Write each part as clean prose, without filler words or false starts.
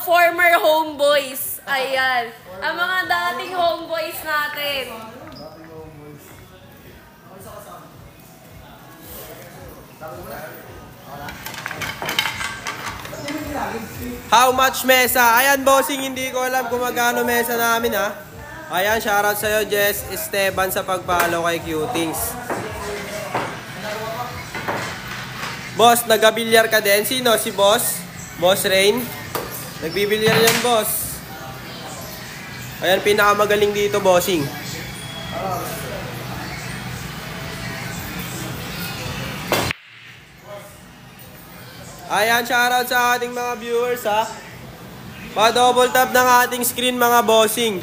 former homeboys. Ayan. Ang mga dating homeboys natin. How much mesa? Ayan, bossing, hindi ko alam kung magkano mesa namin, ha. Ayan, shoutout sa'yo, Jess Esteban, sa pagpalo kay Cutings. Boss, nagabilyar ka din? Sino? Si Boss? Boss Rain? Nagbibilyar yan, boss. Ayan, pinakamagaling dito, bossing. Ayan, shoutout sa ating mga viewers, ha. Pa-double tap ng ating screen, mga bossing.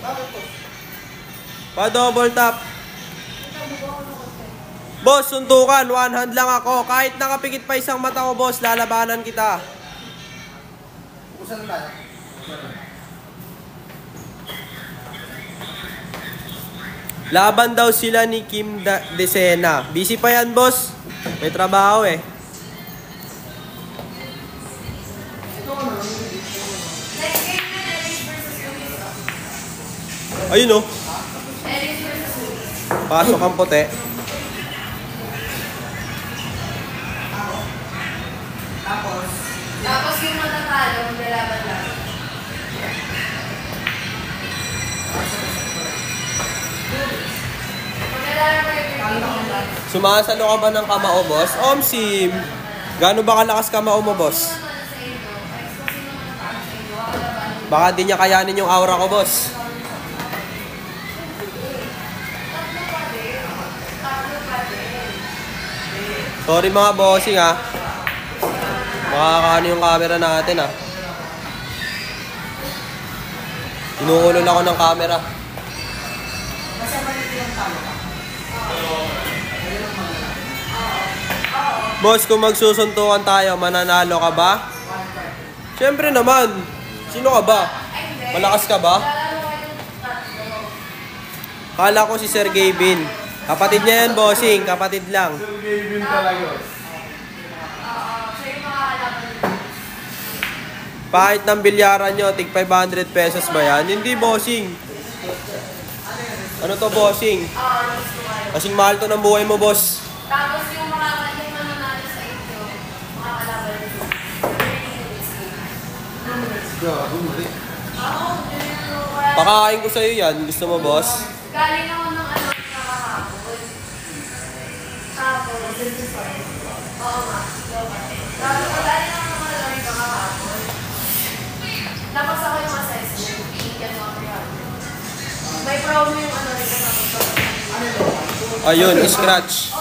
Pa-double tap. Boss, suntukan. One hand lang ako. Kahit nakapikit pa isang mata ko, boss, lalabanan kita. Laban daw sila ni Kim Desena. Busy pa yan, boss. May trabaho, eh. Ayun, oh. Pasok ang puti. Tapos yung matatalo, maglalaban lang. Sumasalo ka ba ng kamao, boss? Omsim, gaano ba kalakas kamao mo, boss? Baka di niya kayanin yung aura ko, boss. Sorry mga bossing, ha. Makakaano yung camera natin, ha. Inuulol ako ng camera. Boss, kung magsusuntukan tayo, mananalo ka ba? Siyempre naman. Sino ka ba? Malakas ka ba? Kala ko si Sir Gavin. Kapatid niya yan, bossing. Kapatid lang. Sir Gavin talaga. Kahit ng bilyaran nyo, tig 500 pesos ba yan? Hindi, bossing. Ano to, bossing? Kasing mahal to ng buhay mo, boss. Tapos yung mga mananalo sa inyo, mga kalaban nyo. Pakain ko sa'yo yan. Gusto mo, boss? Galing ako ng ano nakakapon. Tapos, oo nga, tapos galing ako ng ano nakakapon. Tapos ako yung assessment, iiyan mo ako yan. May promo yung ano rin ako. Ayun, scratch.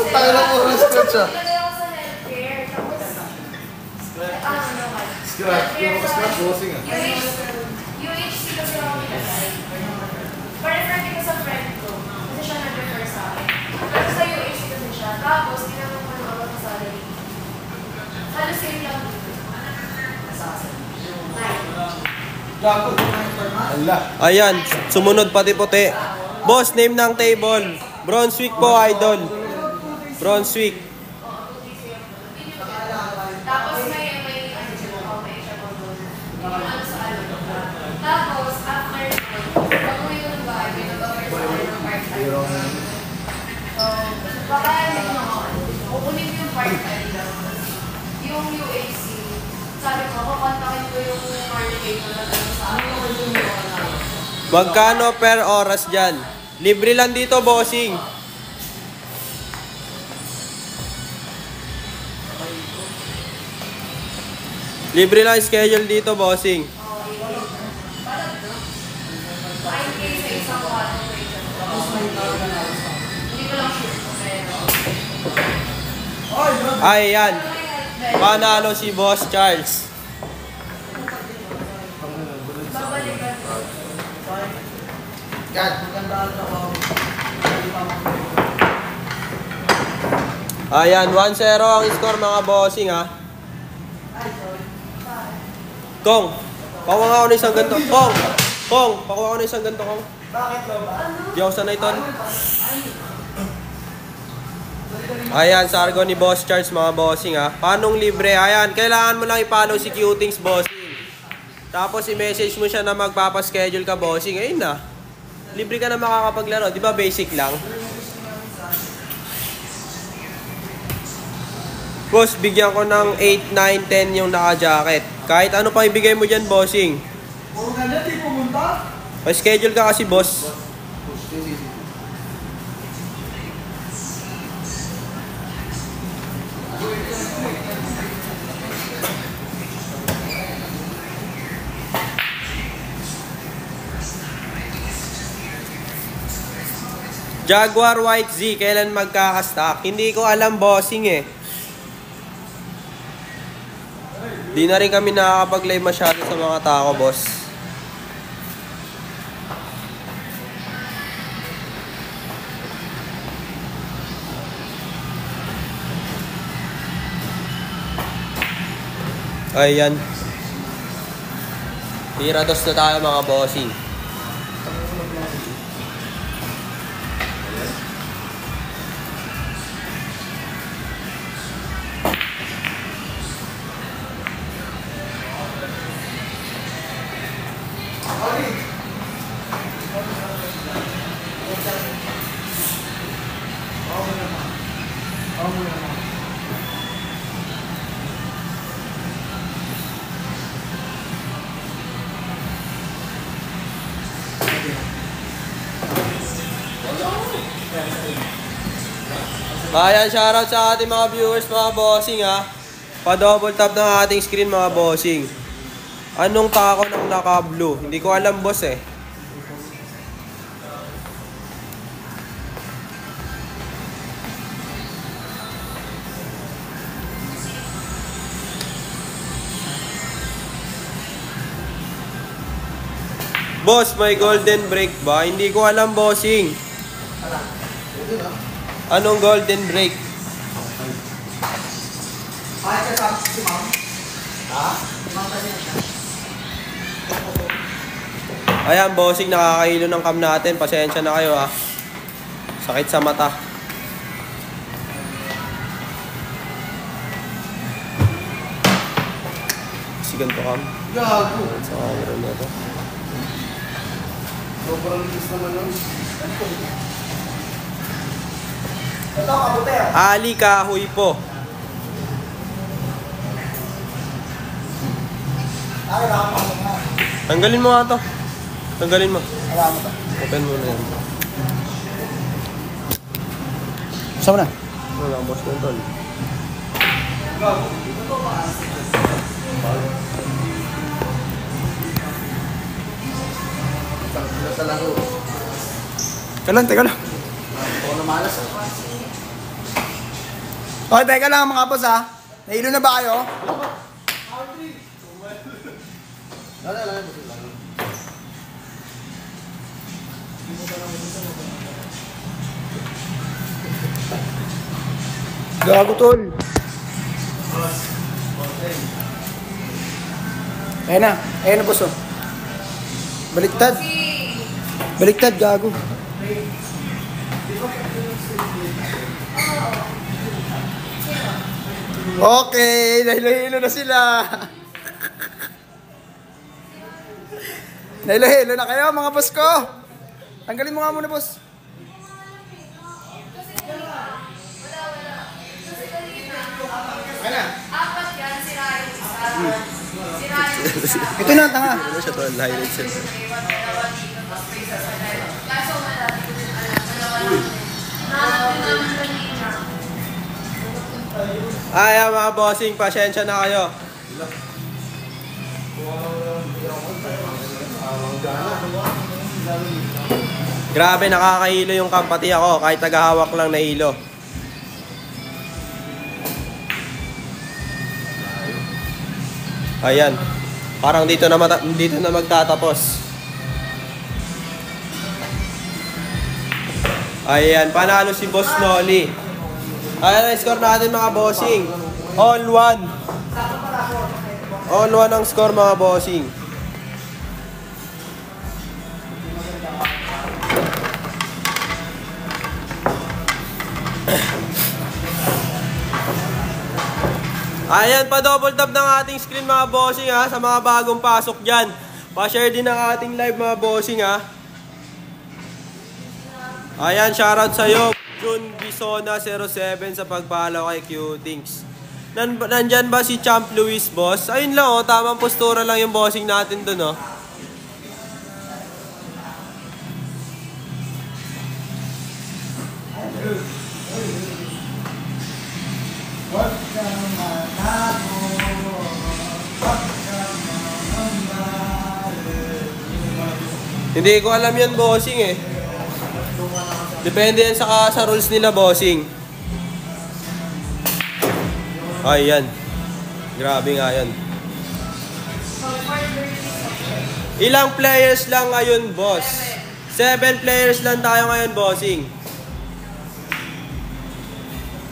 Tayo lang po ng scratch, ah. Ilagay ako sa healthcare. Tapos, Scratch. Yung scratch, bossing, ah. UHC kasi ako nilagay. Para-friend ko sa friend ko. Kasi siya nag-refer sa akin. Pero sa UHC kasi siya. Tapos, ginamang ko ng ako sa salary. Halos same lang dito. Ayan, sumunod pati puti. Boss, name ng table. Brunswick po, idol. Brunswick. Tapos may siya po doon. Yung ano sa ano. Tapos, after pag-uwi ko ng bahay, may nag-offer sa akin ng part-time. So, baka yung kukunin ko yung part-time lang. Yung UAC, sabi ko, kukontakin ko yung marketing na sa akin. Magkano per oras dyan? Libre lang dito, bossing. Libre lang schedule dito, bossing. 5K sa isang kwarto. Hindi ko lang sure kung meron. Ay, yan. Panalo si Boss Charles. Babalikan ko. Ayan, 1-0 ang score, mga bossing, ha. Kong, pakuha ako ng isang ganito. Kong, pakuha ako ng isang ganito, Kong. Bakit ba? Di ako sanay, Ton. Ayan, sargo ni Boss Charles, mga bossing, ha. Panong libre? Ayan, kailangan mo lang i-follow si Cutings, bossing. Tapos i-message mo siya na magpapaschedule ka, bossing. Ayun na. Libre ka na makakapaglaro. Di ba basic lang? Boss, bigyan ko ng 8, 9, 10 yung naka-jacket. Kahit ano pa ibigay mo dyan, bossing. Puro ganyan, di pumunta. Pa-schedule ka kasi, boss. Jaguar White Z, kailan magkakastock? Hindi ko alam, bossing eh. Di na rin kami nakakapag-live masyado sa mga tao, boss. Ayan. Tirados na tayo mga bossing. Ayan, shoutout sa ating mga viewers, mga bossing ha. Pa-double tap ng ating screen, mga bossing. Anong tako ng naka-blue? Hindi ko alam, boss eh. Boss, may golden break ba? Hindi ko alam, bossing. Anong golden break? Ay, kasama si ma'am. Ha? Ayan, bossing, nakakahilo ng cam natin. Pasensya na kayo ha. Sakit sa mata. Kasi ganito cam. Gago. Sa camera na to. Sobrang linis naman nun. Ito, kabuti ah. Ali kahoy po. Ay, nakapasok na. Tanggalin mo nga to. Tanggalin mo. Alam mo to. Open mo na yan. Saan mo na? Wala, boss na tol. Teka lang. Ako na malas ah. Okay, teka lang mga boss ah. Nahilo na ba kayo? Gago tol. Ayan na boss oh. Baliktad. Baliktad, gago. Okay, nahilo-hilo na sila. Nahilo-hilo na kayo mga boss ko. Tanggalin mo nga muna boss. Apat yan, sira yung isa. Sira yung isa. Ito na, tanga. Ano siya tol? Highlights yan. Dalawa dito, tapos may isa sa live. Kaso wala, di ko din alam. Dalawa lang. Nahanap din namin kanina. Ayan mga bossing, pasensya na kayo. Grabe, nakakahilo yung cam, pati ako. Kahit tagahawak lang na hilo. Ayan. Parang dito na magtatapos. Ayan, panalo si Boss Nolly. Ayan ang score natin mga bossing. All one. All one ang score mga bossing. Ayan, pa-double tap ng ating screen mga bossing ha, sa mga bagong pasok dyan. Pa-share din ang ating live mga bossing ha. Ayan, shoutout sa'yo, June Bisona 07 sa pagpalaw kay Cutings. Nandyan ba si Champ Luis, boss? Ayun lang oh, tamang postura lang yung bossing natin dun oh. Hindi ko alam yan bossing eh. Depende yan sa rules nila bossing. Ay yan. Grabe nga yan. Ilang players lang ngayon boss? 7 players lang tayo ngayon bossing.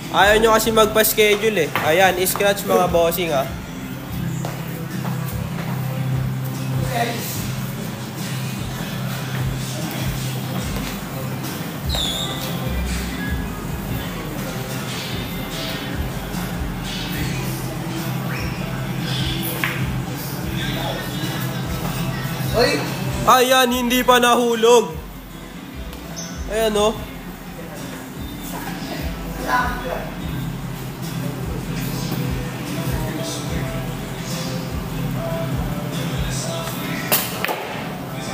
Ayaw nyo kasi magpa-schedule eh. Ayan, scratch mga bossing ha. Ayan, hindi pa nahulog. Ayan o.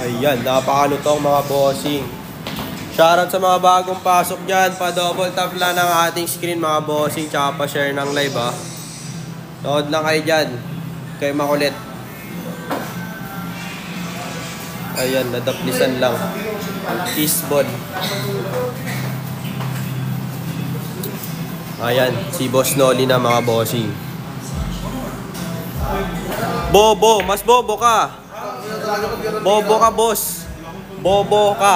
Ayan, napakalutong mga bossing. Shoutout sa mga bagong pasok dyan. Pa-double tap lang ng ating screen mga bossing. Tsaka pa-share ng live ha. Nood lang kayo dyan. Kayo makulit. Ayan, nadaplisan lang. Kiss ball. Ayan, si Boss Noli na mga bossing. Bobo, mas bobo ka. Bobo ka, boss. Bobo ka.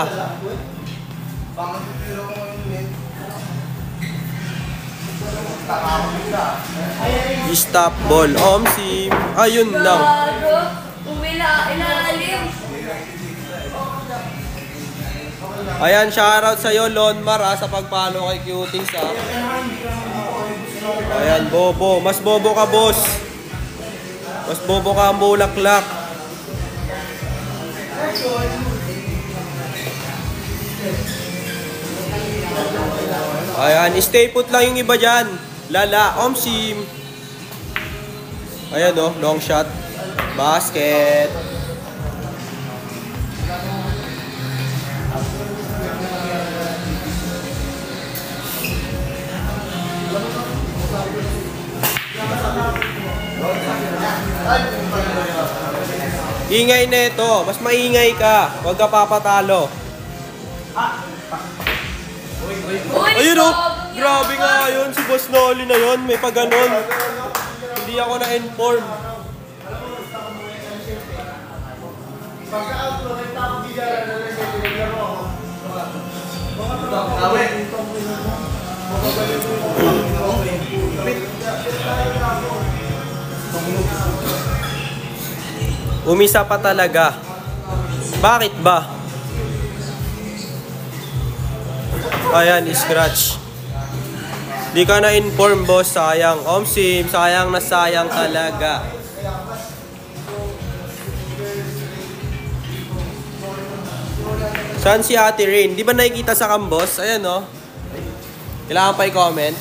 Stop ball. Omsim. Ayun lang. Ilalim. Ayan, shoutout sa'yo, Lonmar ha, sa pagpalo kay Cutings ha. Ayan, bobo. Mas bobo ka, boss. Mas bobo ka ang bulaklak. Ayan, stay put lang yung iba dyan. Lala, Omsim. Ayan oh, long shot. Basket. Ingay nito, mas maingay ka. Huwag ka papatalo. Ayun oh, grabe nga yun. Si Boss Noli na yun, may paganon. Hindi ako na-inform. Umisa pa talaga. Bakit ba? Ayan, scratch. Di ka na-inform, boss. Sayang. Omsim, sayang na sayang talaga. Saan si Ate Rain? Di ba nakikita sa kambos? Ayan, oh. Kailangan pa i-comment.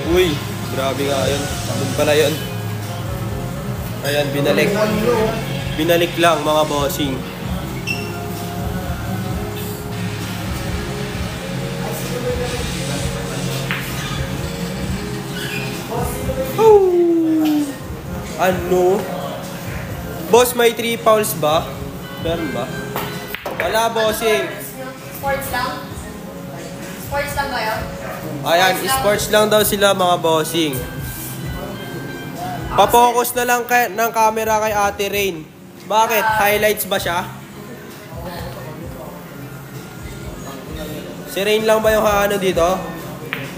Uy, grabe nga yun. Doon pala yun. Ayan, binalik. Binalik lang mga bossing. Ano? Boss, may 3 fouls ba? Meron ba? Wala, bossing. Sports lang? Sports lang ba yun? Ayan, sports lang daw sila mga bossing. Papokus na lang ng camera kay Ate Rain. Bakit? Highlights ba siya? Si Rain lang ba yung ano dito?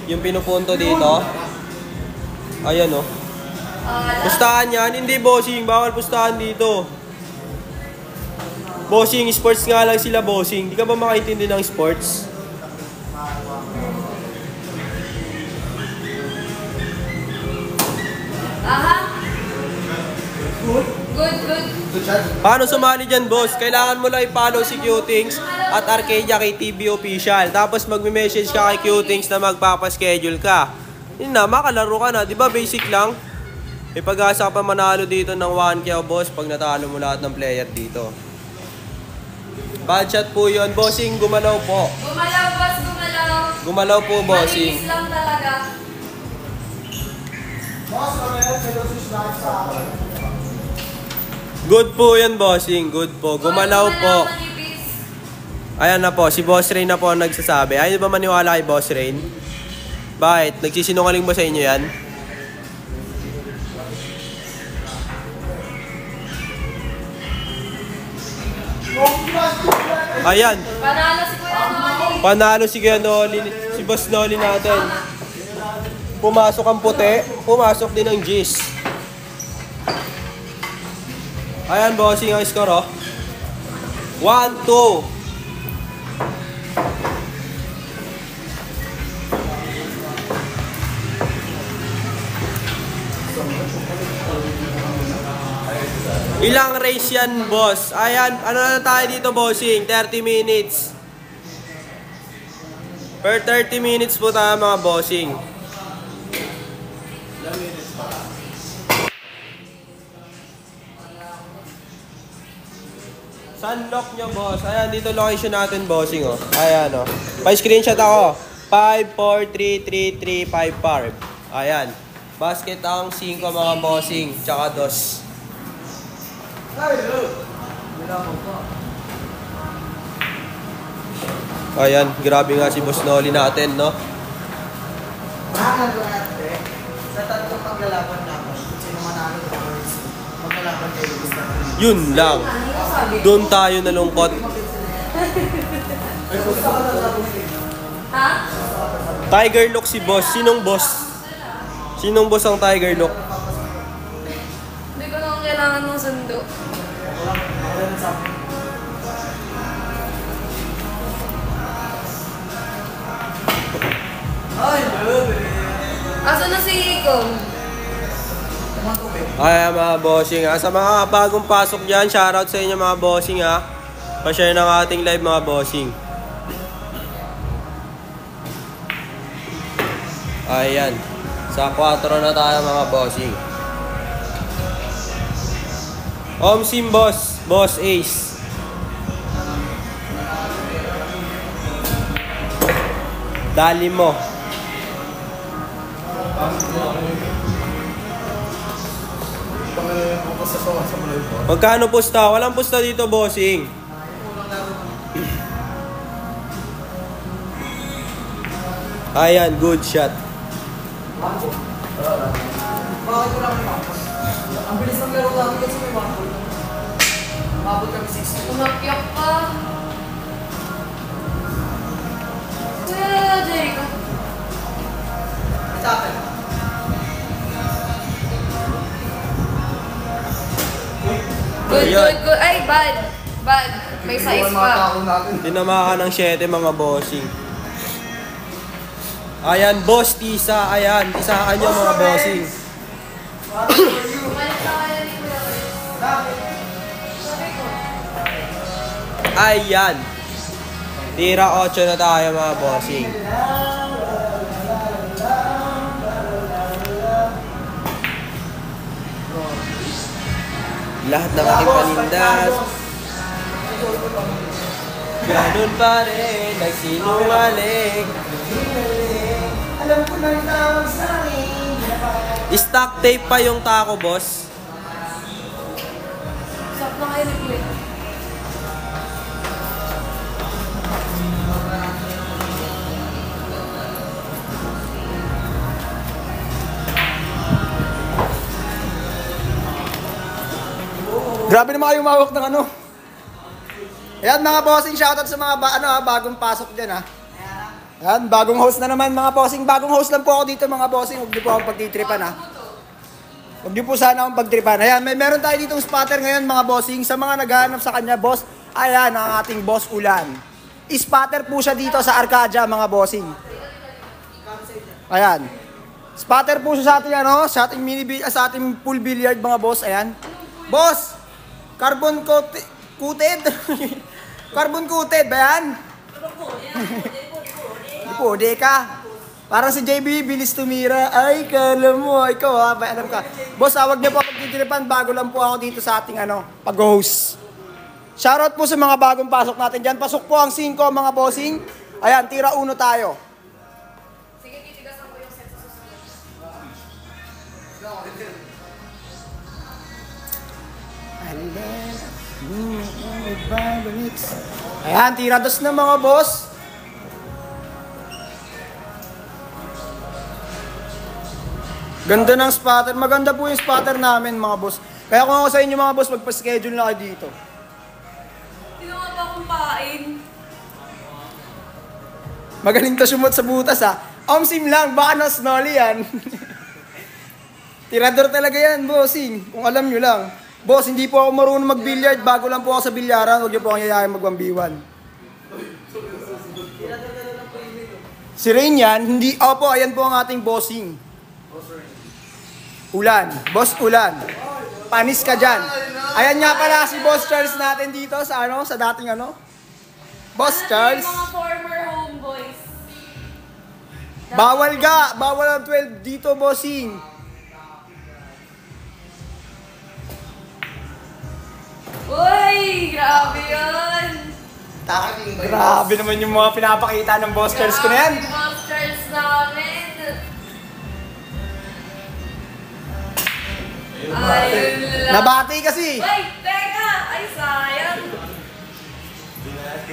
Yung pinupunto dito? Ayan oh. Pustahan yan? Hindi bossing, bawal pustahan dito. Bossing, sports nga lang sila bossing. Di ka ba makaintindi ng sports? Paano sumali dyan, boss? Kailangan mo lang i-follow si Qtings at Arcadia KTV Official. Tapos magme-message ka kay Qtings na magpapaschedule ka. Yun na, makalaro ka na. Di ba basic lang? May pag-asa ka pa manalo dito ng 1K, boss, pag natalo mo lahat ng player dito. Bad shot po yun. Bossing, gumalaw po. Gumalaw, boss, gumalaw. Gumalaw po, bossing. Malinis lang talaga. Good po yan, bossing. Good po. Gumalaw po. Manipis. Ayan na po, si Boss Rain na po ang nagsasabi. Ayaw ba maniwala kay Boss Rain? Bakit? Nagsisinungaling ba sa inyo yan? Ayan. Panalo si Kuya Noli. Panalo si Kuya Noli, si Boss Noli natin. Pumasok ang puti, pumasok din ang G's. Ayan, bossing ang score, oh. 1-2. Ilang race yan, boss? Ayan, ano na tayo dito, bossing? 30 minutes. Per 30 minutes po tayo, mga bossing. Sunlock nyo, boss. Ayan, dito location natin, bossing, oh. Ayan, oh. Pa-screenshot ako. 5, 4, 3, 3, 3, 5, par. Ayan. Basket ang 5, mga bossing. Tsaka 2. Ayan, grabe nga si Boss Noli natin, no? Sa tatlong paglalaban namin, sino manalo maglalaban kayo gusto. Yun lang. Doon tayo nalungkot. Ha? Tiger Look si boss. Sinong boss? Sinong boss ang Tiger Look? Hindi ko naman kailangan ng sundo. Asa na si Iko? Ay, mga bossing, ha. Sa mga bagong pasok dyan, shoutout sa inyo, mga bossing, ha. Pa-share ng ating live, mga bossing. Ayan. Sa 4 na tayo, mga bossing. Omsim, boss. Boss Ace. Dali mo. Magkano pusta? Walang pusta dito, bossing. Ayan, good shot. Bakit ko lang lumapos? Ang bilis ng laro namin kasi may one-goal. Umabot kami 6. Umakyok ka. Kuya Jericho. Sa akin. Good, Ayan. good, good. Ay, bad. Bad. May size pa. Tinamaan ng 7, mga bossing. Ayan, boss, tisa. Ayan, tisahan nyo, mga bossing. Bumalik na kaya ni Kuya Chris. Sabi ko. Ayan. Tira 8 na tayo, mga bossing. Lahat ng aking panindas. Ganun pa rin, nagsinungaling. Alam ko na yung tawag sa akin. Stock tape pa yung taco, boss. Stop na kayo ni Kuya. Grabe naman kayo umawak ng ano. Ayan mga bossing, shoutout sa mga bagong pasok dyan ha. Ayan, bagong host na naman mga bossing. Bagong host lang po ako dito mga bossing. Huwag niyo po akong pagtitripan ha. Huwag niyo po sana akong pagtripan. Ayan, meron tayo ditong spotter ngayon mga bossing. Sa mga naghahanap sa kanya, boss, ayan ang ating boss Ulan. Spotter po siya dito sa Arcadia mga bossing. Ayan. Spotter po siya sa ating ano, sa ating sa ating pool billiard mga boss. Ayan. Boss! Carbon coated? Carbon coated ba yan? Pude ka. Parang si JB, bilis tumira. Ay, kala mo, ikaw ha, alam ka. Boss, wag niyo po pagtitiripan, bago lang po ako dito sa ating pag-host. Shoutout po sa mga bagong pasok natin dyan. Pasok po ang 5 mga bossing. Ayan, tira 1 tayo. Sige, titigasan ko yung set sa susunod. Ayan, tira 2 na mga boss. Ganda ng spotter. Maganda po yung spotter namin mga boss. Kaya kung ako sa inyo mga boss, magpa-schedule na kayo dito. Sino nga ba akong pain? Magaling to sumot sa butas ha. Omsim lang, baka na-snolly yan. Tirador talaga yan, bossing. Kung alam nyo lang. Boss, hindi po ako marunong mag-billiard. Bago lang po ako sa bilyaran. Huwag nyo po akong yayain mag-1v1. Si Rain yan, hindi. Opo, ayan po ang ating bossing. Ulan. Boss Ulan. Panis ka dyan. Ayan nga pala si Boss Charles natin dito sa sa dating Boss Charles. Mga former homeboys. Bawal ga. Bawal ang 12 dito, bossing. Uy! Grabe yun! Grabe naman yung mga pinapakita ng Boss Charles ko na yan. Grabe, Boss Charles namin! Ayun lang. Nabati kasi. Uy! Teka! Ay, sayang!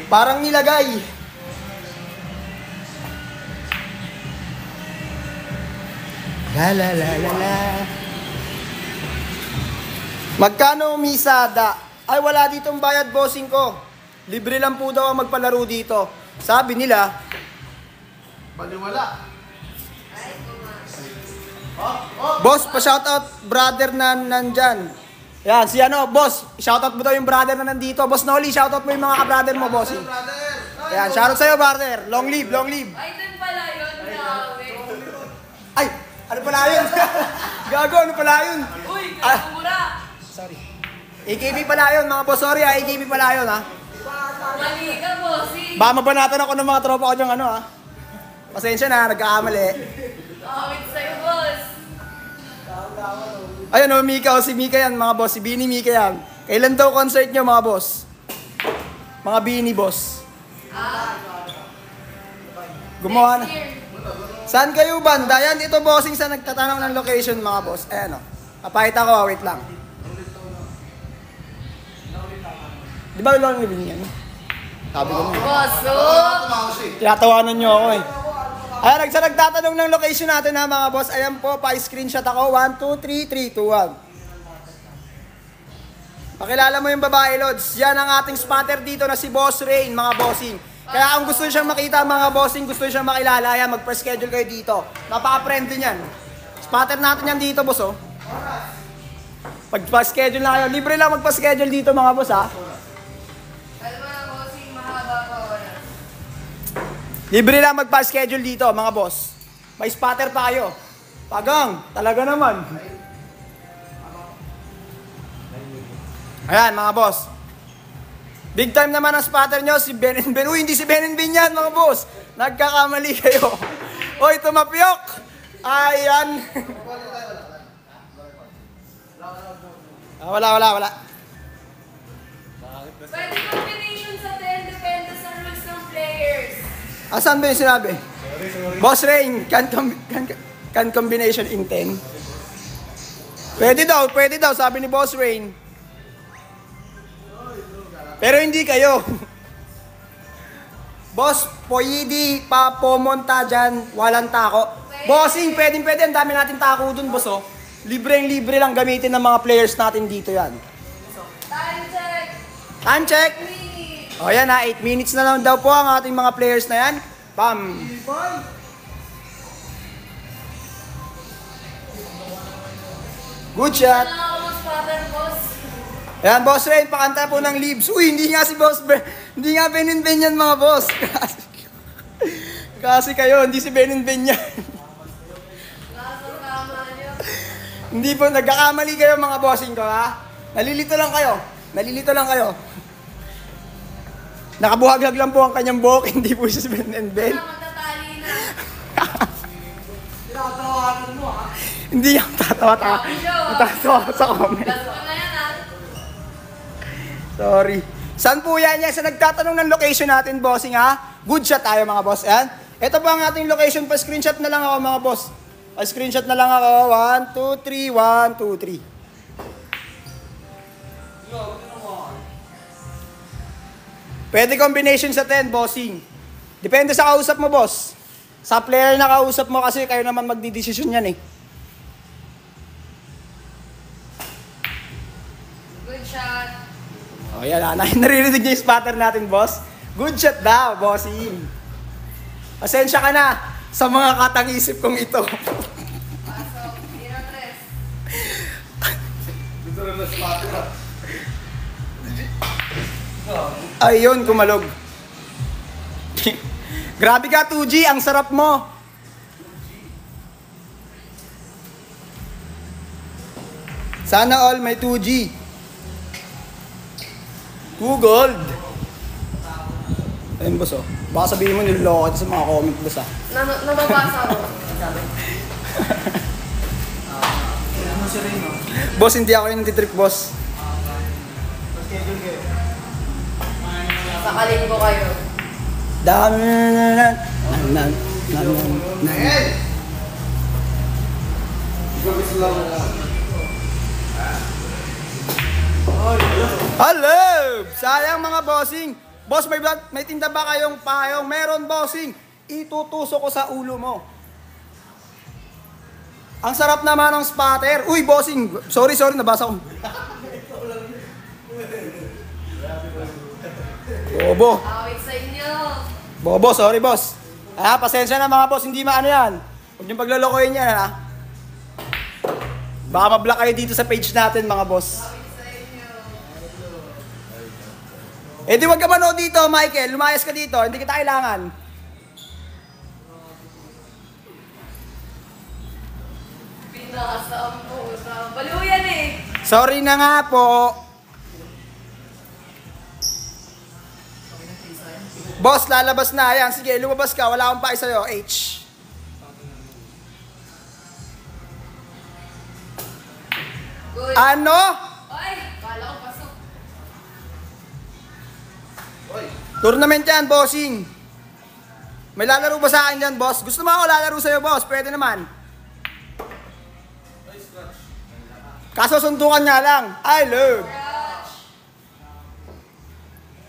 Parang nilagay. La la la la la. Magkano misada? Ay, wala ditong bayad, bossing ko. Libre lang po daw ang magpalaro dito. Sabi nila. Baliwala. Boss, pa-shoutout brother na nandyan. Yan, si boss, shoutout mo daw yung brother na nandito. Boss Noli, shoutout mo yung mga ka-brother mo, bossing. Yan, shoutout sa'yo, brother. Long live, long live. Ay, dun pala yun. Grabe. Ay, ano pala yun? Gago, ano pala yun? Uy! Mura! Sorry. AKB pala yun, mga boss. Sorry AKB pala yun, ha. Mali ka, bossy! Baka mabanatan ako ng mga tropa ko dyan, ha. Pasensya na, nagkakamali. Kawit sa'yo, boss! Ayun, Mika, si Mika yan, mga boss. Si Bini Mika yan. Kailan daw concert nyo, mga boss? Mga Bini, boss. Gumawa na. Next year. Saan kayo banda? Yan, ito bossing sa nagtatanong ng location, mga boss. Ayan, papakita ko, wait lang. Di ba long living yan? Sabi ko na. Boss, oh! Tinatawanan nyo ako eh. Ayan, nagtatanong ng location natin ha mga boss. Ayan po, pa-screenshot ako. 1, 2, 3, 3, 2, 1. Pakilala mo yung babae, Lods. Yan ang ating spotter dito na si Boss Rain, mga bossing. Kaya kung gusto nyo siyang makita, mga bossing, gusto nyo siyang makilala, yan, mag-schedule kayo dito. Napaka-friendly niyan. Spotter natin yan dito, boss, oh. Pag-schedule na kayo. Libre lang magpa-schedule dito, mga boss, ha. Alam mo na, bossing, mahaba pa oras. Libre lang magpa-schedule dito, mga boss. May spotter pa kayo. Pagang, talaga naman. Ayan, mga boss. Big time naman ang spotter nyo, si Ben and Ben. Uy, hindi si Ben and Ben yan, mga boss. Nagkakamali kayo. Uy, tumapyok. Ayan. Wala. Pwede combination sa 10, depende sa rules ng players. Asan ba yung sinabi? Boss Rain, can combination in 10? Pwede daw, sabi ni Boss Rain. Pero hindi kayo. Boss, pwede pa pumunta dyan, walang tako. Bossing, pwede, ang dami natin tako dun, boss, oh. Libre lang gamitin ng mga players natin dito yan. Time check! Time check! 3. O yan ha, 8 minutes na lang daw po ang ating mga players na yan. Bam! Good shot! Wala ako spotter, boss. Ayan, Boss Rain, pakanta po ng leaves. Uy, hindi nga si Boss hindi nga Ben and Ben yan, mga boss. Kasi kayo, hindi si Ben and Ben yan. Lasang tama niyo. Hindi po, nagkakamali kayo mga bossing ko, ha? Nalilito lang kayo. Nalilito lang kayo. Nakabuhaglag lang po ang kanyang buhok, hindi po siya Ben and Ben. Magtatali na. Tinatawanan mo ha. Hindi yung tatawa-tawa. Tatawa sa comment. Gasto na yan ah. Sorry. Saan po yan? Yan sa nagtatanong ng location natin, bossing ha? Good shot tayo mga boss. Yan. Ito po ang ating location. Pa-screenshot na lang ako mga boss. Pa-screenshot na lang ako. 1, 2, 3, 1, 2, 3. Pwede combination sa 10, bossing. Depende sa kausap mo, boss. Sa player na kausap mo kasi kayo naman magdidesisyon yan eh. Good shot. O yan, naririnig niyo yung spotter natin, boss. Good shot daw, bossing. Pasensya ka na sa mga katang-isip kong ito. Pasok. 0-3. Dito rin na spotter ha. Ayun, kumalog. Grabe ka, 2G. Ang sarap mo. Sana all may 2G. 2 gold. Ayun, boss, oh. Baka sabihin mo niloloko sa mga comment, boss, ah. Nababasa ko. Ano siya rin no? Boss, hindi ako yung natitrip, boss. Schedule kayo. Sakalin ko kayo. Gabis lang na. Hello! Sayang mga bossing. Boss, may tinda ba kayong payong? Meron, bossing. Itutusok ko sa ulo mo. Ang sarap naman ng spatter. Uy, bossing. Sorry, nabasa ko. Bobo. Awit sa inyo. Bobo, sorry, boss. Pasensya na mga boss. Hindi maano yan. Huwag niyong paglalokoyin yan, ha? Baka mablock kayo dito sa page natin, mga boss. Awit sa inyo. Eh di wag ka manood dito, Michael. Lumayas ka dito. Hindi kita kailangan. Pinasa ang pusa. Baliw yan eh. Sorry na nga po. Boss, lalabas na. Ayan, sige, lumabas ka. Wala akong pake sa'yo. H. Good. Ano? Ay, kala ko pasok. Tournament yan, bossing. May lalaro ba sa akin dyan, boss? Gusto mo ako lalaro sa'yo, boss? Pwede naman. Kaso sundukan nga lang. I love. Crouch.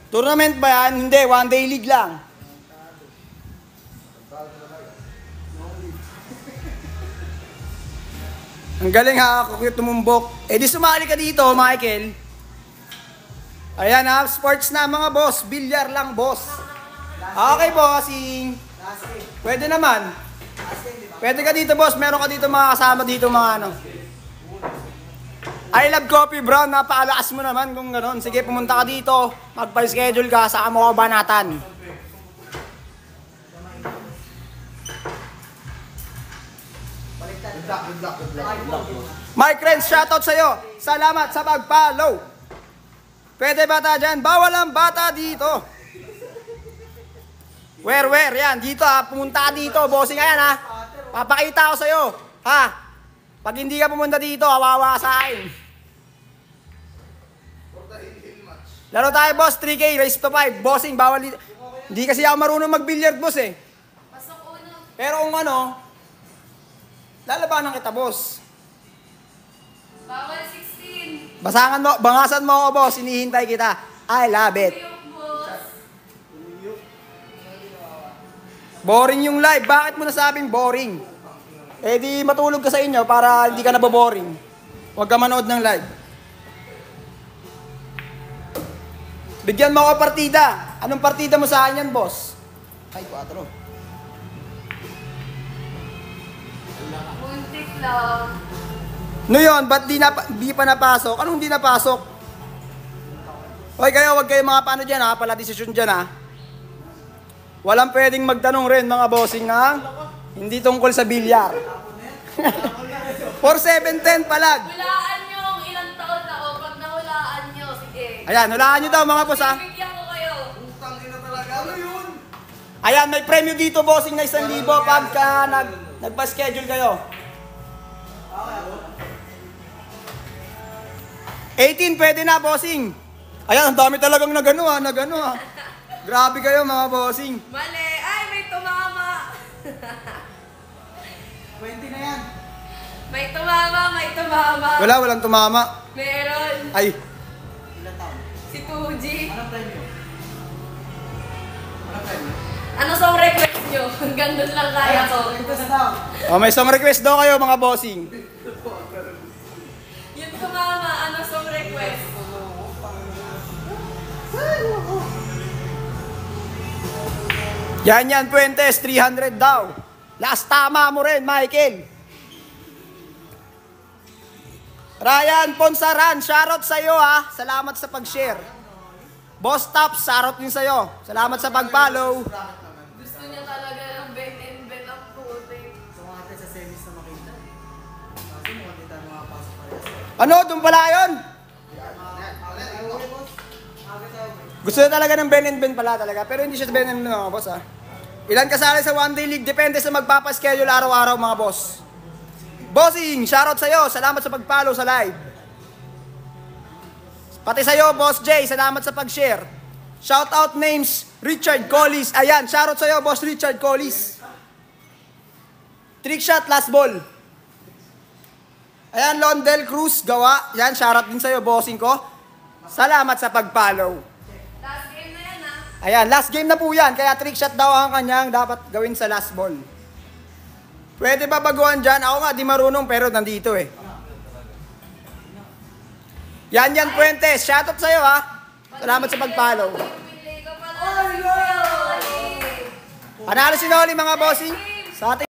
Tournament ba yan? Hindi, one day league lang. Ang galing ha, ako cute tumumbok. Eh di sumali ka dito, Michael. Ayan ha, sports na mga boss. Bilyar lang, boss. Okay, bossing. Pwede naman. Pwede ka dito, boss. Meron ka dito mga kasama dito, mga ano. I love coffee, bro. Napakalakas mo naman kung gano'n. Sige, pumunta ka dito. Magpa-schedule ka. Saka mo ka banatan. Good luck. Mike Renz, shoutout sa'yo. Salamat sa pag-follow. Pwede bata dyan? Bawal ang bata dito. Where? Yan, dito ha. Pumunta ka dito. Bossing ka yan ha. Papakita ko sa'yo. Ha? Pag hindi ka pumunta dito, kawawa ka sa akin. Laro tayo, boss. 3K, race to 5. Bossing, bawal dito. Hindi kasi ako marunong mag-billiard, boss eh. Pasok uno. Pero kung ano, lalabanan kita, boss. Bawal 16. Bangasan mo ako, boss. Hinihintay kita. I love it. Yung boss. Boring yung live. Bakit mo nasabing boring? Eh di matulog ka sa inyo para hindi ka naboboring. Huwag ka manood ng live. Bigyan mo ako partida. Anong partida mo sa akin yan, boss? Ay, 4. Muntik lang. No yun, ba't di pa napasok? Anong di napasok? Hoy kayo, wag kayo mga paano dyan ha, pala desisyon dyan ha. Walang pwedeng magtanong rin mga bossing na hindi tungkol sa bilyar. 4-7-10 palag. Hulaan nyo kung ilang taon ako. Pag nahulaan nyo, sige. Ayan, hulaan nyo daw mga boss ha. Bibigyan ko kayo. Utang ina talaga. Ano yun? Ayan, may premyo dito bossing na 1,000 pagka nagpa-schedule kayo. 18, pwede na bossing. Ayan, ang dami talagang nagano ha. Grabe kayo mga bossing. Mali. Ay, may tumama. 20 na yan. May tumama. Walang tumama. Meron. Ay, Ilan taon? Si Tuji. Anong premyo? Anong premyo? Ano song request nyo? Hanggang doon lang kaya ko. Request na. oh, may song request daw kayo mga bossing. Yung tumama, ano song request? Yan, Puentes, 300 daw. Last tama mo rin, Michael. Ryan Ponsaran, shoutout sa'yo ha. Salamat sa pag-share. Boss Tops, shoutout din sa'yo. Salamat sa pag-follow. Gusto niya talaga ng Ben and Ben ang puti. So mga natin sa semis na makita. Kasi mga kita mga pasok pa rin. Ano, doon pala yun? Gusto niya talaga ng Ben and Ben pala talaga. Pero hindi siya Ben and Ben mga boss ha. Ilan kasali sa one day league? Depende sa magpapaschedule araw-araw mga boss. Bossing, shoutout sa'yo. Salamat sa pag-follow sa live. Pati sa'yo, Boss Jay. Salamat sa pag-share. Shoutout names, Richard Collis. Ayan, shoutout sa'yo, Boss Richard Collis. Trick shot, last ball. Ayan, Londel Cruz, gawa. Ayan, shoutout din sa'yo, bossing ko. Salamat sa pag-follow. Last game na yan ha. Ayan, last game na po yan. Kaya trick shot daw ang kanyang dapat gawin sa last ball. Pwede ba baguhan dyan? Ako nga, di marunong pero nandito eh. Yan, Puentes. Shoutout sa'yo ha. Salamat sa pag-follow. Pinlay ko pala si Kuya Oli. Panalo si Noli mga bossing. Sa ating